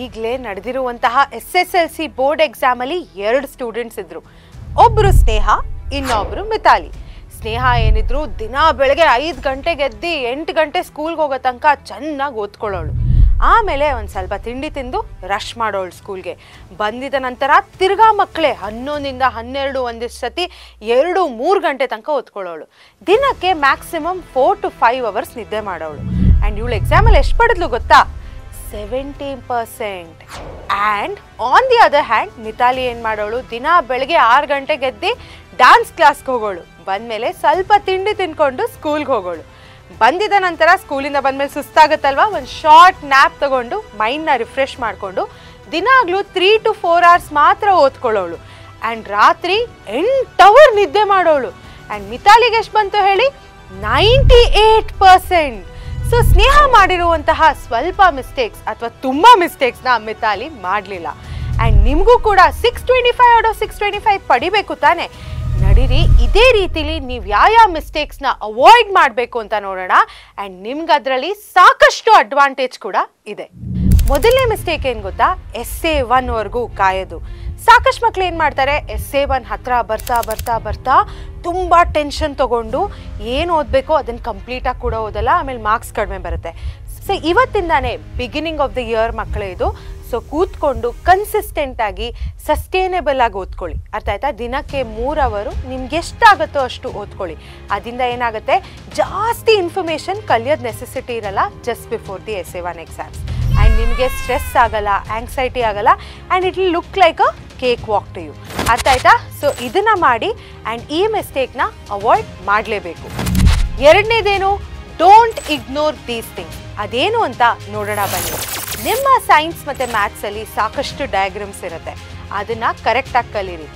ಈಗಲೇ ನಡೆದಿರುವಂತಹ SSLC board exam ಅಲ್ಲಿ 2 ಸ್ಟೂಡೆಂಟ್ಸ್ ಇದ್ರು. ಒಬ್ರು ಸ್ನೇಹ, ಇನ್ನೊಬ್ರು ಮಿತಾಲಿ. ಸ್ನೇಹ ಏನಿದ್ರು ದಿನ ಬೆಳಗ್ಗೆ 5 ಗಂಟೆಗೆ ಎದ್ದು 8 ಗಂಟೆ ಸ್ಕೂಲ್ಗೆ ಹೋಗೋ ತನಕ ಚೆನ್ನಾಗಿ ಓದ್ಕೊಳ್ಳೋಳು. ಆಮೇಲೆ ಒಂದು ಸ್ವಲ್ಪ ತಿಂಡಿ ತಿಂದು ರಶ್ ಮಾಡೋಳು ಸ್ಕೂಲ್ಗೆ. ಬಂದಿದ ನಂತರ ತಿರ್ಗಾ ಮಕ್ಕಳೇ 11 12 ಒಂದಿಷ್ಟು ಸತಿ 2-3 ಗಂಟೆ ತನಕ ಓದ್ಕೊಳ್ಳೋಳು. ದಿನಕ್ಕೆ ಮ್ಯಾಕ್ಸಿಮಮ್ 4 to 5 ಅವರ್ಸ್ ನಿದ್ದೆ ಮಾಡೋಳು. ಆ್ಯಂಡ್ ಇವಳು ಎಕ್ಸಾಮಲ್ಲಿ ಎಷ್ಟು ಪಡೆದ್ಲು ಗೊತ್ತಾ? 70%. And on the other hand Mitali ಏನು ಮಾಡೋಳು, ದಿನ ಬೆಳಗ್ಗೆ 6 ಗಂಟೆಗೆ ಎದ್ದು ಡ್ಯಾನ್ಸ್ ಕ್ಲಾಸ್ಗೆ ಹೋಗೋಳು. ಬಂದಮೇಲೆ ಸ್ವಲ್ಪ ತಿಂಡಿ ತಿನ್ಕೊಂಡು ಸ್ಕೂಲ್ಗೆ ಹೋಗೋಳು. ಬಂದಿದ ನಂತರ ಸ್ಕೂಲಿಂದ ಬಂದಮೇಲೆ ಸುಸ್ತಾಗುತ್ತಲ್ವ, ಒಂದು ಶಾರ್ಟ್ ನ್ಯಾಪ್ ತಗೊಂಡು ಮೈಂಡ್ನ ರಿಫ್ರೆಶ್ ಮಾಡಿಕೊಂಡು ದಿನಾಗ್ಲೂ 3 to 4 hours ಮಾತ್ರ ಓದ್ಕೊಳ್ಳೋಳು. ಆ್ಯಂಡ್ ರಾತ್ರಿ 8 hours ನಿದ್ದೆ ಮಾಡೋಳು. ಆ್ಯಂಡ್ ಮಿತಾಲಿಗೆ ಎಷ್ಟು ಬಂತು ಹೇಳಿ? 98%. ಸೊ ಸ್ನೇಹ ಮಾಡಿರುವಂತಹ ಸ್ವಲ್ಪ ಮಿಸ್ಟೇಕ್ಸ್ ಅಥವಾ ತುಂಬ ಮಿಸ್ಟೇಕ್ಸ್ನ ಮಿತಾಲಿ ಮಾಡಲಿಲ್ಲ. ಆ್ಯಂಡ್ ನಿಮಗೂ ಕೂಡ 625 out of 625 ಪಡಿಬೇಕು ತಾನೆ? ನಡೀರಿ, ಇದೇ ರೀತಿಲಿ ನೀವು ಯಾವ ಮಿಸ್ಟೇಕ್ಸ್ನ ಅವಾಯ್ಡ್ ಮಾಡಬೇಕು ಅಂತ ನೋಡೋಣ. ಆ್ಯಂಡ್ ನಿಮ್ಗೆ ಅದರಲ್ಲಿ ಸಾಕಷ್ಟು ಅಡ್ವಾಂಟೇಜ್ ಕೂಡ ಇದೆ. ಮೊದಲನೇ ಮಿಸ್ಟೇಕ್ ಏನು ಗೊತ್ತಾ? essay 1ವರೆಗೂ ಕಾಯೋದು. ಸಾಕಷ್ಟು ಮಕ್ಳು ಏನು ಮಾಡ್ತಾರೆ, essay 1 ಹತ್ರ ಬರ್ತಾ ಬರ್ತಾ ಬರ್ತಾ ತುಂಬ ಟೆನ್ಷನ್ ತೊಗೊಂಡು ಏನು ಓದಬೇಕೋ ಅದನ್ನು ಕಂಪ್ಲೀಟಾಗಿ ಕೂಡ ಓದಲ್ಲ, ಆಮೇಲೆ ಮಾರ್ಕ್ಸ್ ಕಡಿಮೆ ಬರುತ್ತೆ. ಸೊ ಇವತ್ತಿಂದಾನೇ ಬಿಗಿನಿಂಗ್ ಆಫ್ ದ ಇಯರ್ ಮಕ್ಕಳೇ ಇದು. ಸೊ ಕೂತ್ಕೊಂಡು ಕನ್ಸಿಸ್ಟೆಂಟಾಗಿ ಸಸ್ಟೇನೇಬಲ್ ಆಗಿ ಓದ್ಕೊಳ್ಳಿ. ಅರ್ಥ ಆಯ್ತಾ? ದಿನಕ್ಕೆ 3 ಅವರ್ ನಿಮ್ಗೆ ಎಷ್ಟಾಗುತ್ತೋ ಅಷ್ಟು ಓದ್ಕೊಳ್ಳಿ. ಅದರಿಂದ ಏನಾಗುತ್ತೆ, ಜಾಸ್ತಿ ಇನ್ಫಾರ್ಮೇಷನ್ ಕಲಿಯೋದು ನೆಸೆಸಿಟಿ ಇರಲ್ಲ just before the essay 1 exams. And ನಿಮಗೆ ಸ್ಟ್ರೆಸ್ ಆಗಲ್ಲ, ಆಂಗ್ಸೈಟಿ ಆಗಲ್ಲ, and it will look like a cake walk to you. ಅರ್ಥ ಆಯ್ತಾ? ಸೊ ಇದನ್ನು ಮಾಡಿ ಆ್ಯಂಡ್ ಈ ಮಿಸ್ಟೇಕ್ನ ಅವಾಯ್ಡ್ ಮಾಡಲೇಬೇಕು. ಎರಡನೇದೇನು? Don't ignore these things. ಅದೇನು ಅಂತ ನೋಡೋಣ ಬನ್ನಿ. ನಿಮ್ಮ ಸೈನ್ಸ್ ಮತ್ತು ಮ್ಯಾಥ್ಸಲ್ಲಿ ಸಾಕಷ್ಟು ಡಯಾಗ್ರಾಮ್ಸ್ ಇರುತ್ತೆ, ಅದನ್ನು ಕರೆಕ್ಟಾಗಿ ಕಲೀರಿ.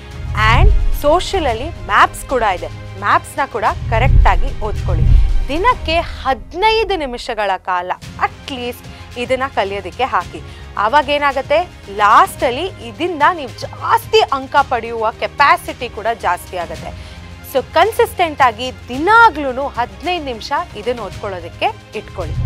ಆ್ಯಂಡ್ ಸೋಷಿಯಲಲ್ಲಿ ಮ್ಯಾಪ್ಸ್ ಕೂಡ ಇದೆ, ಮ್ಯಾಪ್ಸ್ನ ಕೂಡ ಕರೆಕ್ಟಾಗಿ ಓದ್ಕೊಳ್ಳಿ. ದಿನಕ್ಕೆ 15 ನಿಮಿಷಗಳ ಕಾಲ ಅಟ್ಲೀಸ್ಟ್ ಇದನ್ನು ಕಲಿಯೋದಕ್ಕೆ ಹಾಕಿ. ಆವಾಗ ಏನಾಗುತ್ತೆ, ಲಾಸ್ಟಲ್ಲಿ ಇದರಿಂದ ನೀವು ಜಾಸ್ತಿ ಅಂಕ ಪಡೆಯುವ ಕೆಪಾಸಿಟಿ ಕೂಡ ಜಾಸ್ತಿ ಆಗುತ್ತೆ. ಸೊ ಕನ್ಸಿಸ್ಟೆಂಟಾಗಿ ದಿನಾಗ್ಲೂ 15 ನಿಮಿಷ ಇದನ್ನು ಓದ್ಕೊಳ್ಳೋದಕ್ಕೆ ಇಟ್ಕೊಳ್ಳಿ.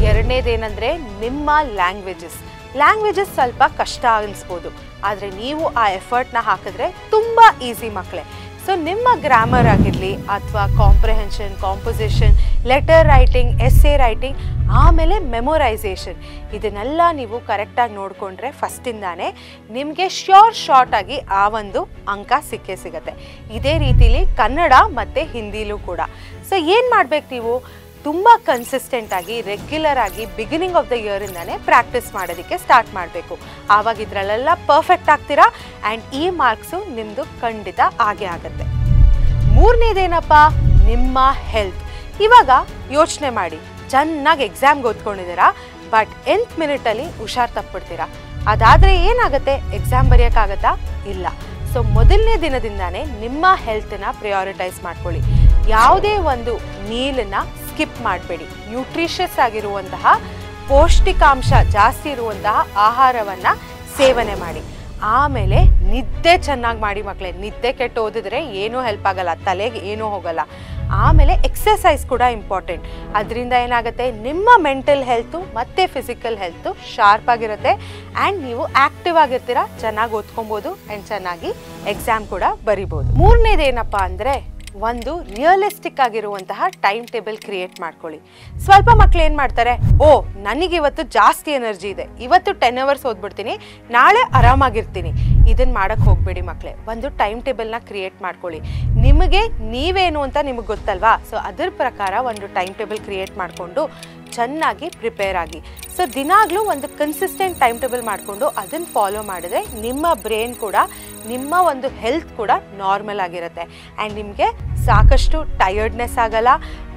ಎರಡನೇದೇನೆಂದರೆ ನಿಮ್ಮ ಲ್ಯಾಂಗ್ವೇಜಸ್ ಸ್ವಲ್ಪ ಕಷ್ಟ ಅನಿಸ್ಬೋದು, ಆದರೆ ನೀವು ಆ ಎಫರ್ಟ್ನ ಹಾಕಿದ್ರೆ ತುಂಬ ಈಸಿ ಮಕ್ಕಳೇ. ಸೊ ನಿಮ್ಮ ಗ್ರಾಮರ್ ಆಗಿರಲಿ ಅಥವಾ comprehension, composition, letter writing, essay writing, ಆಮೇಲೆ ಮೆಮೊರೈಸೇಷನ್, ಇದನ್ನೆಲ್ಲ ನೀವು ಕರೆಕ್ಟಾಗಿ ನೋಡಿಕೊಂಡ್ರೆ ಫಸ್ಟಿಂದಾನೇ ನಿಮಗೆ ಶಾರ್ಟಾಗಿ ಆ ಒಂದು ಅಂಕ ಸಿಗುತ್ತೆ. ಇದೇ ರೀತಿಲಿ ಕನ್ನಡ ಮತ್ತು ಹಿಂದಿಲೂ ಕೂಡ. ಸೊ ಏನು ಮಾಡಬೇಕು, ನೀವು ತುಂಬ ಕನ್ಸಿಸ್ಟೆಂಟಾಗಿ ರೆಗ್ಯುಲರ್ ಆಗಿ ಬಿಗಿನಿಂಗ್ ಆಫ್ ದ ಇಯರಿಂದಾನೇ ಪ್ರಾಕ್ಟೀಸ್ ಮಾಡೋದಕ್ಕೆ ಸ್ಟಾರ್ಟ್ ಮಾಡಬೇಕು. ಆವಾಗ ಇದರಲ್ಲೆಲ್ಲ ಪರ್ಫೆಕ್ಟ್ ಆಗ್ತೀರಾ ಆ್ಯಂಡ್ ಈ ಮಾರ್ಕ್ಸು ನಿಮ್ಮದು ಖಂಡಿತ ಆಗೇ ಆಗುತ್ತೆ. ಮೂರನೇದೇನಪ್ಪ? ನಿಮ್ಮ ಹೆಲ್ತ್. ಇವಾಗ ಯೋಚನೆ ಮಾಡಿ, ಚೆನ್ನಾಗಿ ಎಕ್ಸಾಮ್ಗೆ ಓದ್ಕೊಂಡಿದ್ದೀರಾ, ಬಟ್ 8th ಮಿನಿಟಲ್ಲಿ ಹುಷಾರು ತಪ್ಪಿಡ್ತೀರಾ. ಅದಾದರೆ ಏನಾಗುತ್ತೆ, ಎಕ್ಸಾಮ್ ಬರೆಯೋಕ್ಕಾಗತ್ತಾ? ಇಲ್ಲ. ಸೊ ಮೊದಲನೇ ದಿನದಿಂದಾನೇ ನಿಮ್ಮ ಹೆಲ್ತನ್ನ ಪ್ರಿಯಾರಿಟೈಸ್ ಮಾಡ್ಕೊಳ್ಳಿ. ಯಾವುದೇ ಒಂದು ಮೀಲನ್ನು ಸ್ಕಿಪ್ ಮಾಡಬೇಡಿ. ನ್ಯೂಟ್ರಿಷಿಯಸ್ ಆಗಿರುವಂತಹ, ಪೌಷ್ಟಿಕಾಂಶ ಜಾಸ್ತಿ ಇರುವಂತಹ ಆಹಾರವನ್ನು ಸೇವನೆ ಮಾಡಿ. ಆಮೇಲೆ ನಿದ್ದೆ ಚೆನ್ನಾಗಿ ಮಾಡಿ ಮಕ್ಕಳೇ. ನಿದ್ದೆ ಕೆಟ್ಟು ಓದಿದ್ರೆ ಏನೂ ಹೆಲ್ಪ್ ಆಗಲ್ಲ, ತಲೆಗೆ ಏನೂ ಹೋಗಲ್ಲ. ಆಮೇಲೆ ಎಕ್ಸಸೈಸ್ ಕೂಡ ಇಂಪಾರ್ಟೆಂಟ್. ಅದರಿಂದ ಏನಾಗುತ್ತೆ, ನಿಮ್ಮ ಮೆಂಟಲ್ ಹೆಲ್ತು ಮತ್ತು ಫಿಸಿಕಲ್ ಹೆಲ್ತು ಶಾರ್ಪ್ ಆಗಿರುತ್ತೆ ಆ್ಯಂಡ್ ನೀವು ಆ್ಯಕ್ಟಿವ್ ಆಗಿರ್ತೀರ, ಚೆನ್ನಾಗಿ ಓದ್ಕೊಬೋದು ಆ್ಯಂಡ್ ಚೆನ್ನಾಗಿ ಎಕ್ಸಾಮ್ ಕೂಡ ಬರಿಬೋದು. ಮೂರನೇದೇನಪ್ಪ ಅಂದರೆ, ಒಂದು ರಿಯಲಿಸ್ಟಿಕ್ ಆಗಿರುವಂತಹ ಟೈಮ್ ಟೇಬಲ್ ಕ್ರಿಯೇಟ್ ಮಾಡ್ಕೊಳ್ಳಿ. ಸ್ವಲ್ಪ ಮಕ್ಳು ಏನು ಮಾಡ್ತಾರೆ, ನನಗಿವತ್ತು ಜಾಸ್ತಿ ಎನರ್ಜಿ ಇದೆ, ಇವತ್ತು 10 hours ಓದ್ಬಿಡ್ತೀನಿ, ನಾಳೆ ಆರಾಮಾಗಿರ್ತೀನಿ. ಇದನ್ನು ಮಾಡೋಕ್ಕೆ ಹೋಗಬೇಡಿ ಮಕ್ಕಳೇ. ಒಂದು ಟೈಮ್ ಟೇಬಲ್ನ ಕ್ರಿಯೇಟ್ ಮಾಡ್ಕೊಳ್ಳಿ. ನಿಮಗೆ ನೀವೇನು ಅಂತ ನಿಮಗೆ ಗೊತ್ತಲ್ವಾ? ಸೊ ಅದ್ರ ಪ್ರಕಾರ ಒಂದು ಟೈಮ್ ಟೇಬಲ್ ಕ್ರಿಯೇಟ್ ಮಾಡಿಕೊಂಡು ಚೆನ್ನಾಗಿ ಪ್ರಿಪೇರ್ ಆಗಿ. ಸೊ ದಿನಾಗಲೂ ಒಂದು ಕನ್ಸಿಸ್ಟೆಂಟ್ ಟೈಮ್ ಟೇಬಲ್ ಮಾಡಿಕೊಂಡು ಅದನ್ನು ಫಾಲೋ ಮಾಡಿದ್ರೆ ನಿಮ್ಮ ಬ್ರೈನ್ ಕೂಡ, ನಿಮ್ಮ ಒಂದು ಹೆಲ್ತ್ ಕೂಡ ನಾರ್ಮಲ್ ಆಗಿರುತ್ತೆ ಆ್ಯಂಡ್ ನಿಮಗೆ ಸಾಕಷ್ಟು ಟಯರ್ಡ್ನೆಸ್ ಆಗಲ್ಲ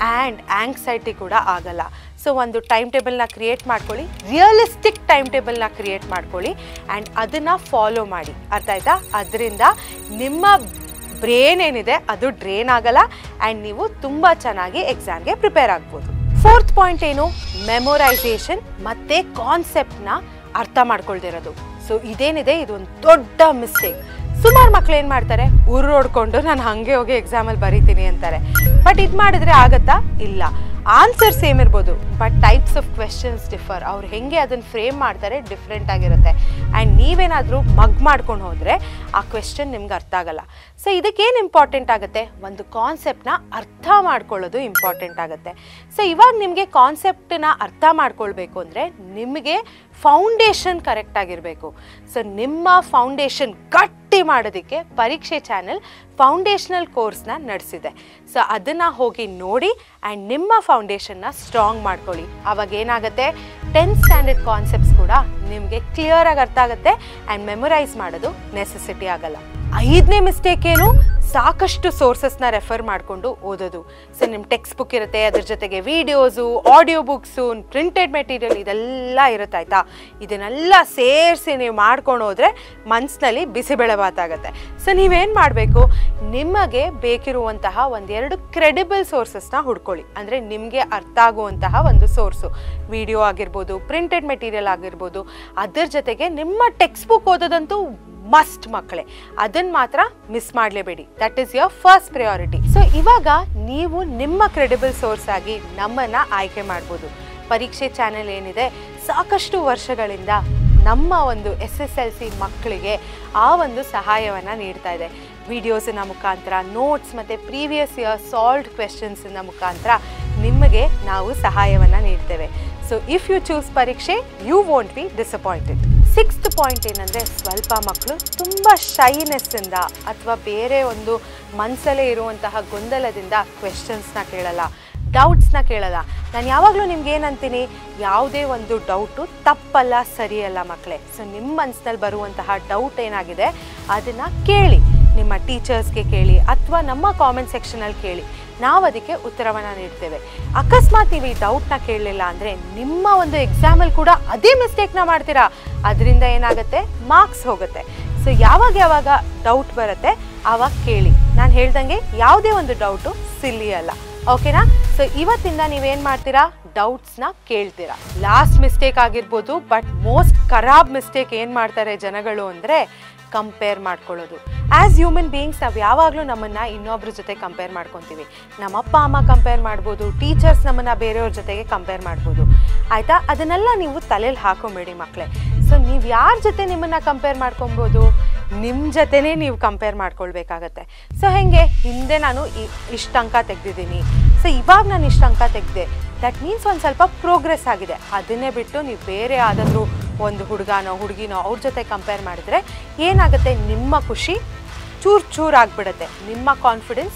ಆ್ಯಂಡ್ ಆಂಗ್ಸೈಟಿ ಕೂಡ ಆಗಲ್ಲ. ಸೊ ಒಂದು ಟೈಮ್ ಟೇಬಲ್ನ ಕ್ರಿಯೇಟ್ ಮಾಡ್ಕೊಳ್ಳಿ, ರಿಯಲಿಸ್ಟಿಕ್ ಟೈಮ್ ಟೇಬಲ್ನ ಕ್ರಿಯೇಟ್ ಮಾಡ್ಕೊಳ್ಳಿ ಆ್ಯಂಡ್ ಅದನ್ನು ಫಾಲೋ ಮಾಡಿ. ಅರ್ಥ ಆಯ್ತಾ? ಅದರಿಂದ ನಿಮ್ಮ ಬ್ರೈನ್ ಏನಿದೆ ಅದು ಡ್ರೈನ್ ಆಗಲ್ಲ ಆ್ಯಂಡ್ ನೀವು ತುಂಬ ಚೆನ್ನಾಗಿ ಎಕ್ಸಾಮ್ಗೆ ಪ್ರಿಪೇರ್ ಆಗ್ಬೋದು. 4th ಪಾಯಿಂಟ್ ಏನು? ಮೆಮೊರೈಸೇಷನ್ ಮತ್ತು ಕಾನ್ಸೆಪ್ಟ್ನ ಅರ್ಥ ಮಾಡ್ಕೊಳ್ದಿರೋದು. ಸೊ ಇದೇನಿದೆ, ಇದೊಂದು ದೊಡ್ಡ ಮಿಸ್ಟೇಕ್. ಸುಮಾರು ಮಕ್ಳು ಏನು ಮಾಡ್ತಾರೆ, ಉರುಳೋಡ್ಕೊಂಡು ನಾನು ಹಾಗೆ ಹೋಗಿ ಎಕ್ಸಾಮಲ್ಲಿ ಬರೀತೀನಿ ಅಂತಾರೆ. ಬಟ್ ಇದು ಮಾಡಿದ್ರೆ ಆಗತ್ತಾ? ಇಲ್ಲ. ಆನ್ಸರ್ ಸೇಮ್ ಇರ್ಬೋದು, but types of questions differ. ಅವ್ರು ಹೆಂಗೆ ಅದನ್ನು ಫ್ರೇಮ್ ಮಾಡ್ತಾರೆ ಡಿಫ್ರೆಂಟ್ ಆಗಿರುತ್ತೆ. ಆ್ಯಂಡ್ ನೀವೇನಾದರೂ ಮಗ್ ಮಾಡ್ಕೊಂಡು ಹೋದರೆ ಆ ಕ್ವೆಶನ್ ನಿಮ್ಗೆ ಅರ್ಥ ಆಗಲ್ಲ. ಸೊ ಇದಕ್ಕೇನು ಇಂಪಾರ್ಟೆಂಟ್ ಆಗುತ್ತೆ, ಒಂದು ಕಾನ್ಸೆಪ್ಟನ್ನ ಅರ್ಥ ಮಾಡ್ಕೊಳ್ಳೋದು ಇಂಪಾರ್ಟೆಂಟ್ ಆಗುತ್ತೆ. ಸೊ ಇವಾಗ ನಿಮಗೆ ಕಾನ್ಸೆಪ್ಟನ್ನ ಅರ್ಥ ಮಾಡ್ಕೊಳ್ಬೇಕು ಅಂದರೆ ನಿಮಗೆ ಫೌಂಡೇಶನ್ ಕರೆಕ್ಟ್ ಆಗಿರಬೇಕು. ಸೊ ನಿಮ್ಮ ಫೌಂಡೇಶನ್ ಗಟ್ಟಿ ಮಾಡೋದಕ್ಕೆ ಪರೀಕ್ಷೆ ಚಾನೆಲ್ ಫೌಂಡೇಶನಲ್ ಕೋರ್ಸ್ನ ನಡೆಸಿದೆ. ಸೊ ಅದನ್ನು ಹೋಗಿ ನೋಡಿ ಆ್ಯಂಡ್ ನಿಮ್ಮ ಫೌಂಡೇಶನ್ನ ಸ್ಟ್ರಾಂಗ್ ಮಾಡ್ಕೊಳ್ಳಿ. ಅವಾಗ ಏನಾಗುತ್ತೆ, 10th ಸ್ಟ್ಯಾಂಡರ್ಡ್ ಕಾನ್ಸೆಪ್ಟ್ಸ್ ಕೂಡ ನಿಮಗೆ ಕ್ಲಿಯರಾಗಿ ಅರ್ಥ ಆಗುತ್ತೆ ಆ್ಯಂಡ್ ಮೆಮೊರೈಸ್ ಮಾಡೋದು ನೆಸೆಸಿಟಿ ಆಗಲ್ಲ. 5ನೇ ಮಿಸ್ಟೇಕ್ ಏನು, ಸಾಕಷ್ಟು ಸೋರ್ಸಸ್ನ ರೆಫರ್ ಮಾಡಿಕೊಂಡು ಓದೋದು. ಸೊ ನಿಮ್ಮ ಟೆಕ್ಸ್ಟ್ ಬುಕ್ ಇರುತ್ತೆ, ಅದ್ರ ಜೊತೆಗೆ videos, audio books, printed material ಇದೆಲ್ಲ ಇರುತ್ತೆ ಆಯಿತಾ. ಇದನ್ನೆಲ್ಲ ಸೇರಿಸಿ ನೀವು ಮಾಡ್ಕೊಂಡು ಹೋದರೆ ಮನಸ್ಸಿನಲ್ಲಿ ಬಿಸಿಬೇಳೆಭಾತಾಗುತ್ತೆ. ಸೊ ನೀವೇನು ಮಾಡಬೇಕು, ನಿಮಗೆ ಬೇಕಿರುವಂತಹ ಒಂದೆರಡು ಕ್ರೆಡಿಬಲ್ ಸೋರ್ಸಸ್ನ ಹುಡ್ಕೊಳ್ಳಿ. ಅಂದರೆ ನಿಮಗೆ ಅರ್ಥ ಆಗುವಂತಹ ಒಂದು ಸೋರ್ಸು, ವಿಡಿಯೋ ಆಗಿರ್ಬೋದು, ಪ್ರಿಂಟೆಡ್ ಮೆಟೀರಿಯಲ್ ಆಗಿರ್ಬೋದು. ಅದರ ಜೊತೆಗೆ ನಿಮ್ಮ ಟೆಕ್ಸ್ಟ್ ಬುಕ್ ಓದೋದಂತೂ ಮಸ್ಟ್ ಮಕ್ಕಳೇ, ಅದನ್ನು ಮಾತ್ರ ಮಿಸ್ ಮಾಡಲೇಬೇಡಿ. That is your first priority. So ಇವಾಗ ನೀವು ನಿಮ್ಮ ಕ್ರೆಡಿಬಲ್ ಸೋರ್ಸ್ ಆಗಿ ನಮ್ಮನ್ನು ಆಯ್ಕೆ ಮಾಡ್ಬೋದು. ಪರೀಕ್ಷೆ ಚಾನೆಲ್ ಏನಿದೆ ಸಾಕಷ್ಟು ವರ್ಷಗಳಿಂದ ನಮ್ಮ ಒಂದು SSLC ಮಕ್ಕಳಿಗೆ ಆ ಒಂದು ಸಹಾಯವನ್ನು ನೀಡ್ತಾ ಇದೆ. ವಿಡಿಯೋಸಿನ ಮುಖಾಂತರ, ನೋಟ್ಸ್ ಮತ್ತು ಪ್ರೀವಿಯಸ್ ಇಯರ್ ಸಾಲ್ವ್ಡ್ ಕ್ವೆಶನ್ಸಿನ ಮುಖಾಂತರ ನಿಮಗೆ ನಾವು ಸಹಾಯವನ್ನು ನೀಡ್ತೇವೆ. So if you choose Pariksha, you won't be disappointed. 6th point ಏನಂದರೆ, ಸ್ವಲ್ಪ ಮಕ್ಕಳು ತುಂಬ ಶೈನೆಸ್ಸಿಂದ ಅಥವಾ ಬೇರೆ ಒಂದು ಮನಸ್ಸಲ್ಲೇ ಇರುವಂತಹ ಗೊಂದಲದಿಂದ ಕ್ವೆಶನ್ಸ್ನ ಕೇಳಲ್ಲ, ಡೌಟ್ಸ್ನ ಕೇಳಲ್ಲ. ನಾನು ಯಾವಾಗಲೂ ನಿಮ್ಗೆ ಏನಂತೀನಿ, ಯಾವುದೇ ಒಂದು ಡೌಟು ತಪ್ಪಲ್ಲ ಸರಿಯಲ್ಲ ಮಕ್ಕಳೇ. ಸೊ ನಿಮ್ಮ ಮನಸ್ಸಿನಲ್ಲಿ ಬರುವಂತಹ ಡೌಟ್ ಏನಾಗಿದೆ ಅದನ್ನು ಕೇಳಿ, ನಿಮ್ಮ ಟೀಚರ್ಸ್ಗೆ ಕೇಳಿ ಅಥವಾ ನಮ್ಮ ಕಾಮೆಂಟ್ ಸೆಕ್ಷನಲ್ಲಿ ಕೇಳಿ. ನಾವು ಅದಕ್ಕೆ ಉತ್ತರವನ್ನು ನೀಡ್ತೇವೆ. ಅಕಸ್ಮಾತ್ ನೀವು ಈ ಡೌಟ್ನ ಕೇಳಲಿಲ್ಲ ಅಂದರೆ ನಿಮ್ಮ ಒಂದು ಎಕ್ಸಾಮಲ್ಲಿ ಕೂಡ ಅದೇ ಮಿಸ್ಟೇಕ್ನ ಮಾಡ್ತೀರಾ. ಅದರಿಂದ ಏನಾಗುತ್ತೆ, ಮಾರ್ಕ್ಸ್ ಹೋಗುತ್ತೆ. ಸೊ ಯಾವಾಗ ಡೌಟ್ ಬರುತ್ತೆ ಆವಾಗ ಕೇಳಿ. ನಾನು ಹೇಳ್ದಂಗೆ ಯಾವುದೇ ಒಂದು ಡೌಟು ಸಿಲ್ಲಿ ಅಲ್ಲ, ಓಕೆನಾ. ಸೊ ಇವತ್ತಿಂದ ನೀವೇನು ಮಾಡ್ತೀರಾ, ಡೌಟ್ಸ್ನ ಕೇಳ್ತೀರಾ. ಲಾಸ್ಟ್ ಮಿಸ್ಟೇಕ್ ಆಗಿರ್ಬೋದು, ಬಟ್ ಮೋಸ್ಟ್ ಖರಾಬ್ ಮಿಸ್ಟೇಕ್ ಏನು ಮಾಡ್ತಾರೆ ಜನಗಳು ಅಂದರೆ ಕಂಪೇರ್ ಮಾಡ್ಕೊಳ್ಳೋದು. ಆ್ಯಸ್ ಹ್ಯೂಮನ್ ಬೀಯಿಂಗ್ಸ್ ನಾವು ಯಾವಾಗಲೂ ನಮ್ಮನ್ನು ಇನ್ನೊಬ್ರ ಜೊತೆ ಕಂಪೇರ್ ಮಾಡ್ಕೊತೀವಿ. ನಮ್ಮ ಅಪ್ಪ ಅಮ್ಮ ಕಂಪೇರ್ ಮಾಡ್ಬೋದು, ಟೀಚರ್ಸ್ ನಮ್ಮನ್ನು ಬೇರೆಯವ್ರ ಜೊತೆಗೆ ಕಂಪೇರ್ ಮಾಡ್ಬೋದು ಆಯಿತಾ. ಅದನ್ನೆಲ್ಲ ನೀವು ತಲೆಯಲ್ಲಿ ಹಾಕೊಂಬೇಡಿ ಮಕ್ಕಳೇ. ಸೊ ನೀವು ಯಾರ ಜೊತೆ ನಿಮ್ಮನ್ನು ಕಂಪೇರ್ ಮಾಡ್ಕೊಬೋದು, ನಿಮ್ಮ ಜೊತೆನೇ ನೀವು ಕಂಪೇರ್ ಮಾಡ್ಕೊಳ್ಬೇಕಾಗತ್ತೆ. ಸೊ ಹೇಗೆ, ಹಿಂದೆ ನಾನು ಇಷ್ಟು ಅಂಕ ತೆಗೆದಿದ್ದೀನಿ, ಸೊ ಇವಾಗ ನಾನು ಇಷ್ಟು ಅಂಕ ತೆಗೆದೆ, ದಟ್ ಮೀನ್ಸ್ ಒಂದು ಸ್ವಲ್ಪ ಪ್ರೋಗ್ರೆಸ್ ಆಗಿದೆ. ಅದನ್ನೇ ಬಿಟ್ಟು ನೀವು ಬೇರೆ ಯಾವುದಾದ್ರೂ ಒಂದು ಹುಡುಗನೋ ಹುಡುಗಿನೋ ಅವ್ರ ಜೊತೆ ಕಂಪೇರ್ ಮಾಡಿದ್ರೆ ಏನಾಗುತ್ತೆ, ನಿಮ್ಮ ಖುಷಿ ಚೂರು ಆಗಿಬಿಡುತ್ತೆ, ನಿಮ್ಮ ಕಾನ್ಫಿಡೆನ್ಸ್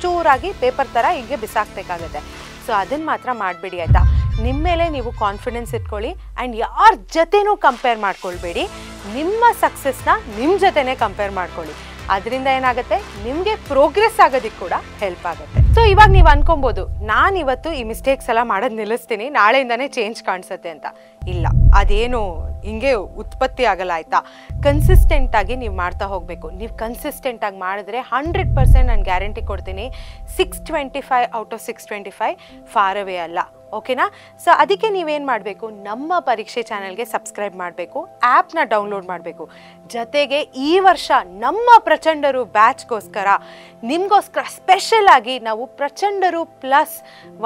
ಚೂರಾಗಿ ಪೇಪರ್ ಥರ ಹೀಗೆ ಬಿಸಾಕ್ಬೇಕಾಗತ್ತೆ. ಸೊ ಅದನ್ನು ಮಾತ್ರ ಮಾಡಬೇಡಿ ಆಯಿತಾ. ನಿಮ್ಮ ಮೇಲೆ ನೀವು ಕಾನ್ಫಿಡೆನ್ಸ್ ಇಟ್ಕೊಳ್ಳಿ ಆ್ಯಂಡ್ ಯಾರ ಜೊತೆನೂ ಕಂಪೇರ್ ಮಾಡ್ಕೊಳ್ಬೇಡಿ. ನಿಮ್ಮ ಸಕ್ಸಸ್ನ ನಿಮ್ಮ ಜೊತೆನೇ ಕಂಪೇರ್ ಮಾಡ್ಕೊಳ್ಳಿ. ಅದರಿಂದ ಏನಾಗುತ್ತೆ, ನಿಮಗೆ ಪ್ರೋಗ್ರೆಸ್ ಆಗೋದಕ್ಕೆ ಕೂಡ ಹೆಲ್ಪ್ ಆಗುತ್ತೆ. ಸೊ ಇವಾಗ ನೀವು ಅನ್ಕೊಬೋದು, ನಾನು ಇವತ್ತು ಈ ಮಿಸ್ಟೇಕ್ಸ್ ಎಲ್ಲ ಮಾಡೋದು ನಿಲ್ಲಿಸ್ತೀನಿ, ನಾಳೆಯಿಂದನೇ ಚೇಂಜ್ ಕಾಣಿಸುತ್ತೆ ಅಂತ. ಇಲ್ಲ, ಅದೇನು ಹಿಂಗೆ ಉತ್ಪತ್ತಿ ಆಗಲ್ಲ ಆಯಿತಾ. ಕನ್ಸಿಸ್ಟೆಂಟಾಗಿ ನೀವು ಮಾಡ್ತಾ ಹೋಗಬೇಕು. ನೀವು ಕನ್ಸಿಸ್ಟೆಂಟಾಗಿ ಮಾಡಿದ್ರೆ 100% ನಾನು ಗ್ಯಾರಂಟಿ ಕೊಡ್ತೀನಿ, 625 ಔಟ್ ಆಫ್ 625 ಫಾರ್ ಅವೇ ಅಲ್ಲ, ಓಕೆನಾ. ಸೊ ಅದಕ್ಕೆ ನೀವೇನು ಮಾಡಬೇಕು, ನಮ್ಮ ಪರೀಕ್ಷೆ ಚಾನೆಲ್ಗೆ ಸಬ್ಸ್ಕ್ರೈಬ್ ಮಾಡಬೇಕು, ಆ್ಯಪ್ನ ಡೌನ್ಲೋಡ್ ಮಾಡಬೇಕು. ಜೊತೆಗೆ ಈ ವರ್ಷ ನಮ್ಮ ಪ್ರಚಂಡರು ಬ್ಯಾಚ್ಗೋಸ್ಕರ ನಿಮಗೋಸ್ಕರ ಸ್ಪೆಷಲ್ ಆಗಿ ನಾವು ಪ್ರಚಂಡರು ಪ್ಲಸ್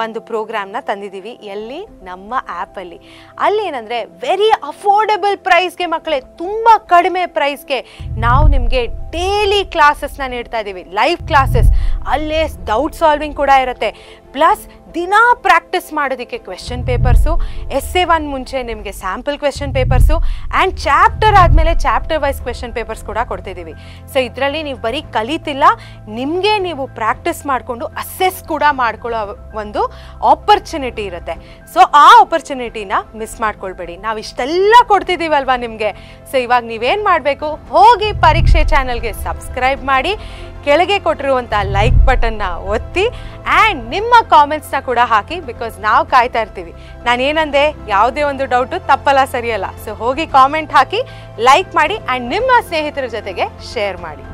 ಒಂದು ಪ್ರೋಗ್ರಾಮ್ನ ತಂದಿದ್ದೀವಿ. ಎಲ್ಲಿ, ನಮ್ಮ ಆ್ಯಪಲ್ಲಿ. ಅಲ್ಲಿ ಏನಂದರೆ ವೆರಿ ಅಫೋರ್ಡೆಬಲ್ ಪ್ರೈಸ್ಗೆ ಮಕ್ಕಳೇ, ತುಂಬ ಕಡಿಮೆ ಪ್ರೈಸ್ಗೆ ನಾವು ನಿಮಗೆ ಡೈಲಿ ಕ್ಲಾಸಸ್ನ ನೀಡ್ತಾ ಇದ್ದೀವಿ, ಲೈವ್ ಕ್ಲಾಸಸ್. ಅಲ್ಲೇ ಡೌಟ್ ಸಾಲ್ವಿಂಗ್ ಕೂಡ ಇರುತ್ತೆ, ಪ್ಲಸ್ ದಿನಾ ಪ್ರಾಕ್ಟೀಸ್ ಮಾಡೋದಕ್ಕೆ ಕ್ವೆಶನ್ ಪೇಪರ್ಸು, essay 1 ಮುಂಚೆ ನಿಮಗೆ sample question papers and chapter ಆದಮೇಲೆ ಚಾಪ್ಟರ್ ವೈಸ್ ಕ್ವೆಶನ್ ಪೇಪರ್ಸ್ ಕೂಡ ಕೊಡ್ತಿದ್ದೀವಿ. ಸೊ ಇದರಲ್ಲಿ ನೀವು ಬರೀ ಕಲಿತಿಲ್ಲ, ನಿಮಗೆ ನೀವು ಪ್ರಾಕ್ಟೀಸ್ ಮಾಡಿಕೊಂಡು ಅಸೆಸ್ ಕೂಡ ಮಾಡ್ಕೊಳ್ಳೋ ಒಂದು ಆಪರ್ಚುನಿಟಿ ಇರುತ್ತೆ. ಸೊ ಆ ಆಪರ್ಚುನಿಟಿನ ಮಿಸ್ ಮಾಡ್ಕೊಳ್ಬೇಡಿ. ನಾವು ಇಷ್ಟೆಲ್ಲ ಕೊಡ್ತಿದ್ದೀವಲ್ವಾ ನಿಮಗೆ. ಸೊ ಇವಾಗ ನೀವೇನು ಮಾಡಬೇಕು, ಹೋಗಿ ಪರೀಕ್ಷೆ ಚಾನಲ್ಗೆ ಸಬ್ಸ್ಕ್ರೈಬ್ ಮಾಡಿ, ಕೆಳಗೆ ಕೊಟ್ಟಿರುವಂಥ ಲೈಕ್ ಬಟನ್ನ ಒತ್ತಿ ಆ್ಯಂಡ್ ನಿಮ್ಮ ಕಾಮೆಂಟ್ಸ್ನ ಕೂಡ ಹಾಕಿ. ಬಿಕಾಸ್ ನಾವು ಕಾಯ್ತಾ ಇರ್ತೀವಿ. ನಾನೇನಂದೆ, ಯಾವುದೇ ಒಂದು ಡೌಟು ತಪ್ಪಲ್ಲ ಸರಿಯಲ್ಲ. ಸೊ ಹೋಗಿ ಕಾಮೆಂಟ್ ಹಾಕಿ, ಲೈಕ್ ಮಾಡಿ ಆ್ಯಂಡ್ ನಿಮ್ಮ ಸ್ನೇಹಿತರ ಜೊತೆಗೆ ಶೇರ್ ಮಾಡಿ.